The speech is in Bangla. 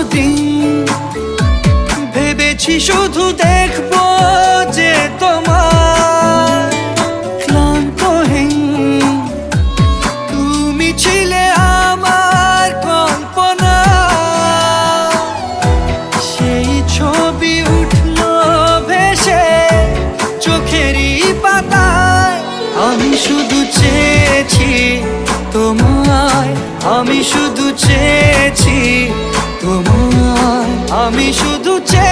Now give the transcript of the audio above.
এতদিন ভেবেছি শুধু দেখবো যে তোমার ক্লান্তহীন তুমি ছিলে আমার কল্পনা। সেই ছবি উঠলো ভেসে চোখেরই পাতায়। আমি শুধু চেয়েছি তোমায়, আমি শুধু চেয়েছি তোমায়, আমি শুধু চেয়েছি